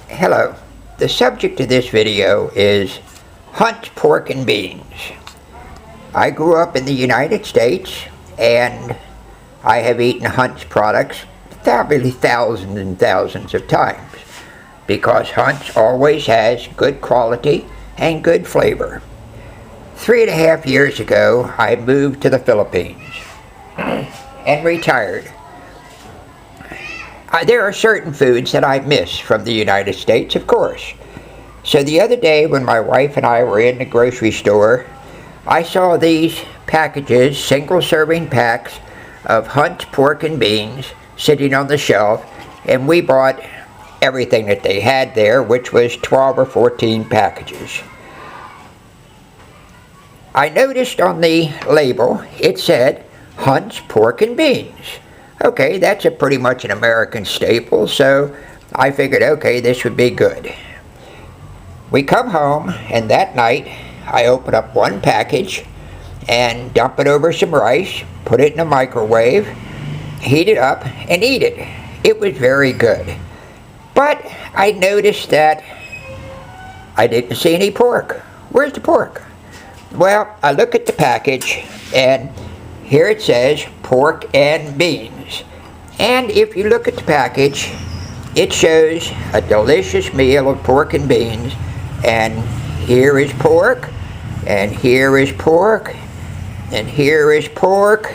Hello. The subject of this video is Hunt's Pork and Beans. I grew up in the United States and I have eaten Hunt's products probably thousands and thousands of times because Hunt's always has good quality and good flavor. 3.5 years ago, I moved to the Philippines and retired. There are certain foods that I miss from the United States, of course. So the other day when my wife and I were in the grocery store, I saw these packages, single-serving packs of Hunt's Pork and Beans sitting on the shelf, and we bought everything that they had there, which was 12 or 14 packages. I noticed on the label it said Hunt's Pork and Beans. Okay, that's pretty much an American staple, so I figured, okay, this would be good. We come home, and that night I open up one package and dump it over some rice, put it in the microwave, heat it up, and eat it. It was very good. But I noticed that I didn't see any pork. Where's the pork? Well, I look at the package, and here it says pork and beans. And if you look at the package, it shows a delicious meal of pork and beans. And here is pork, and here is pork, and here is pork,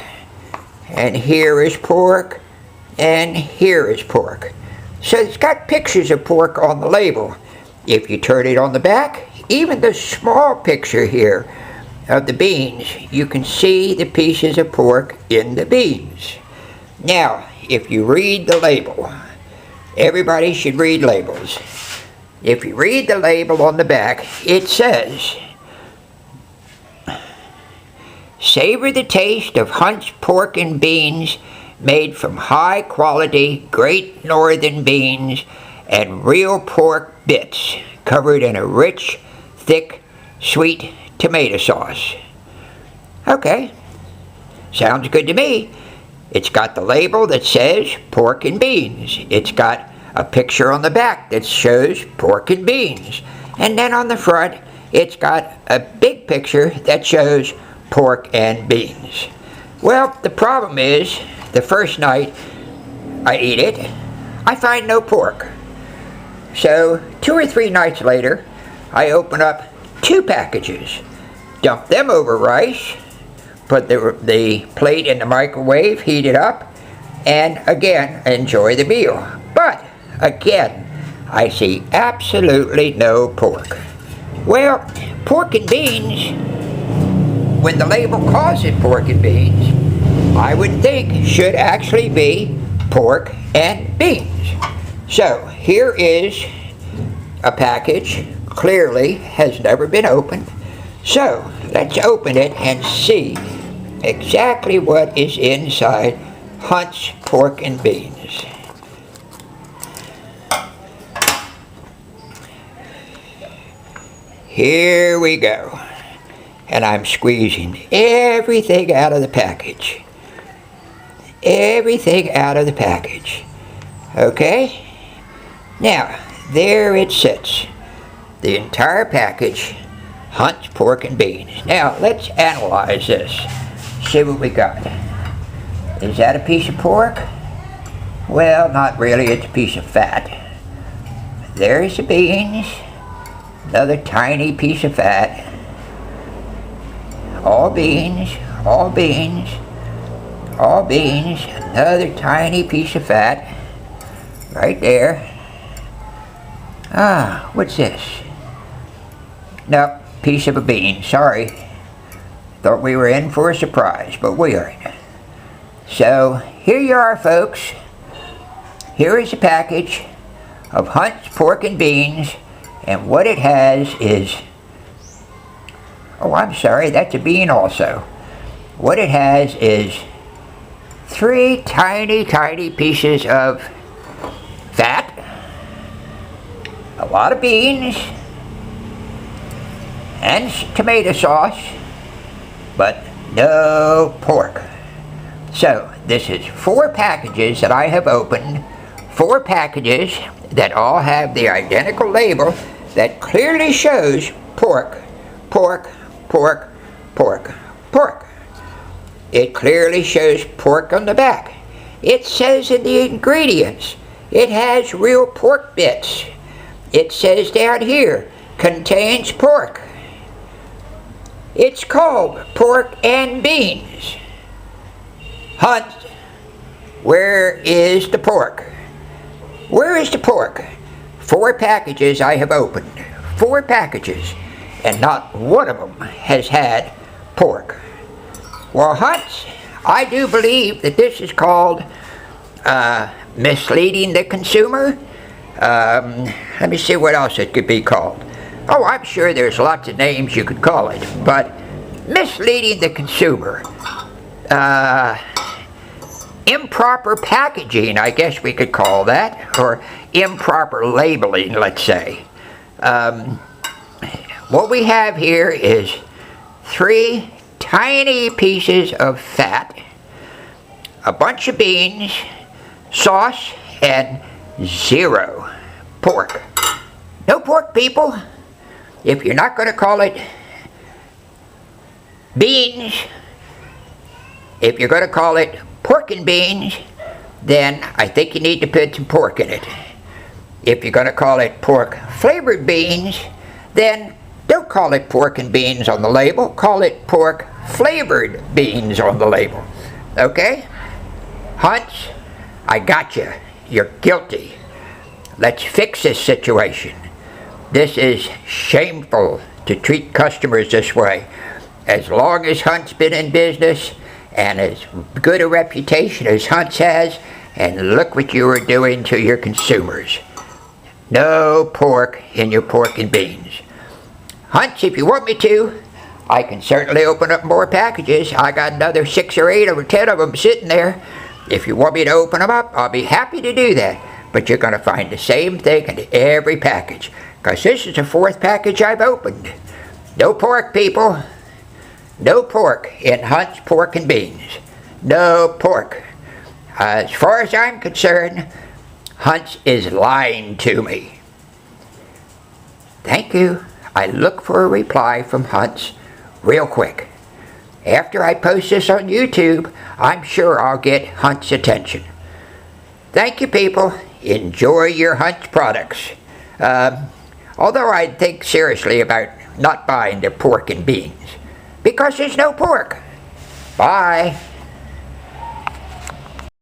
and here is pork, and here is pork. So it's got pictures of pork on the label. If you turn it on the back, even the small picture here of the beans, you can see the pieces of pork in the beans. Now, if you read the label, everybody should read labels. If you read the label on the back, it says, savor the taste of Hunt's Pork and Beans made from high quality Great Northern beans and real pork bits covered in a rich, thick, sweet tomato sauce. Okay, sounds good to me. It's got the label that says pork and beans. It's got a picture on the back that shows pork and beans. And then on the front, it's got a big picture that shows pork and beans. Well, the problem is, the first night I eat it, I find no pork. So 2 or 3 nights later, I open up 2 packages, dump them over rice, put the plate in the microwave, heat it up, and again, enjoy the meal. But again, I see absolutely no pork. Well, pork and beans, when the label calls it pork and beans, I would think should actually be pork and beans. So here is a package, clearly has never been opened. So let's open it and see exactly what is inside Hunt's Pork and Beans. Here we go. And I'm squeezing everything out of the package. Everything out of the package. Okay? Now, there it sits. The entire package, Hunt's Pork and Beans. Now, let's analyze this. See what we got. Is that a piece of pork? Well, not really. It's a piece of fat. There's the beans. Another tiny piece of fat. All beans, all beans, all beans. Another tiny piece of fat. Right there. Ah, what's this? Nope, piece of a bean. Sorry. Thought we were in for a surprise, but we aren't. So, here you are, folks. Here is a package of Hunt's Pork and Beans, and what it has is... Oh, I'm sorry, that's a bean also. What it has is 3 tiny, tiny pieces of fat, a lot of beans, and tomato sauce, but no pork. So, this is 4 packages that I have opened, 4 packages, that all have the identical label that clearly shows pork, pork, pork, pork, pork. It clearly shows pork on the back. It says in the ingredients, it has real pork bits. It says down here, contains pork. It's called pork and beans. Hunt, where is the pork? Where is the pork? 4 packages I have opened. 4 packages, and not one of them has had pork. Well, Hunts, I do believe that this is called misleading the consumer. Let me see what else it could be called. Oh, I'm sure there's lots of names you could call it, but misleading the consumer. Improper packaging, I guess we could call that, or improper labeling, let's say. What we have here is 3 tiny pieces of fat, a bunch of beans, sauce, and 0 pork. No pork, people. If you're not going to call it beans, if you're going to call it pork and beans, then I think you need to put some pork in it. If you're going to call it pork flavored beans, then don't call it pork and beans on the label. Call it pork flavored beans on the label. Okay? Hunts, I got you. You're guilty. Let's fix this situation. This is shameful to treat customers this way. As long as Hunt's been in business, and as good a reputation as Hunt's has, and look what you are doing to your consumers. No pork in your pork and beans. Hunts, if you want me to, I can certainly open up more packages. I got another 6 or 8 or 10 of them sitting there. If you want me to open them up, I'll be happy to do that. But you're going to find the same thing in every package, because this is the 4th package I've opened. No pork, people. No pork in Hunt's pork and beans. No pork. As far as I'm concerned, Hunt's is lying to me. Thank you. I look for a reply from Hunt's real quick. After I post this on YouTube, I'm sure I'll get Hunt's attention. Thank you, people. Enjoy your Hunt's products. Although I'd think seriously about not buying the pork and beans, because there's no pork. Bye.